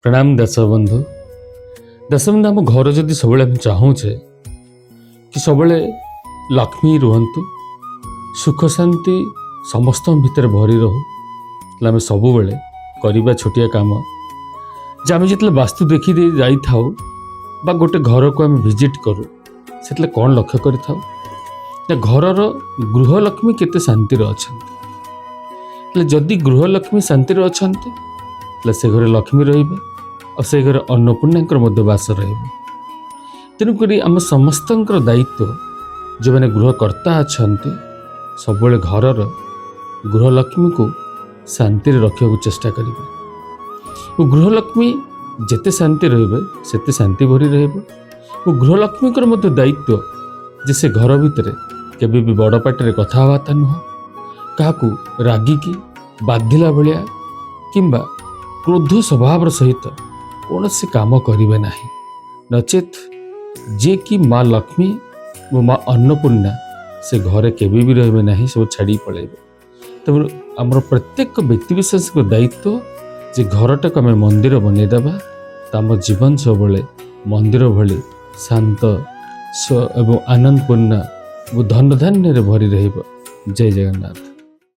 प्रणाम दशबंधु दशबंधु आम घर जदि सब चाहूचे कि सब लक्ष्मी रुहतु सुख शांति समस्त भितर भरी रहू आम सब करवा छोटिया काम जे आम जो वास्तु देखी जाई था बा गोटे घर को आम विजिट करूँ से कौन लक्ष्य कर घर गृहलक्ष्मी केते शांति अच्छा जदि गृहलक्ष्मी शांति अच्छा से घर लक्ष्मी रहिबे और से घर अन्नपूर्णा बास तेणुक आम समस्त दायित्व जो मैंने गृहकर्ता अच्छा सब घर गृहलक्ष्मी को शांति रखा चेष्टा करेंगे। गृहलक्ष्मी जेते शांति रहिबे सेते शांति भरी रहिबे। गृहलक्ष्मी दायित्व जे से घर भितर केबे भी बड़ पाटे कथा बार्ता नुह क्या रागिकी बाधिला भाया किंबा क्रोध स्वभाव सहित कौन से काम करेंगे ना नचेत जे कि माँ लक्ष्मी और माँ अन्नपूर्णा से घरे केबे भी रहे ना सब छाड़ी पलैबे। तब आम प्रत्येक व्यक्तिविशेष को दायित्व जे घरटा को आम मंदिर बनईदेवा तो आम जीवन सब मंदिर भली शांत एवं आनंदपूर्ण धन धान्य भरी रहिब। जय जगन्नाथ।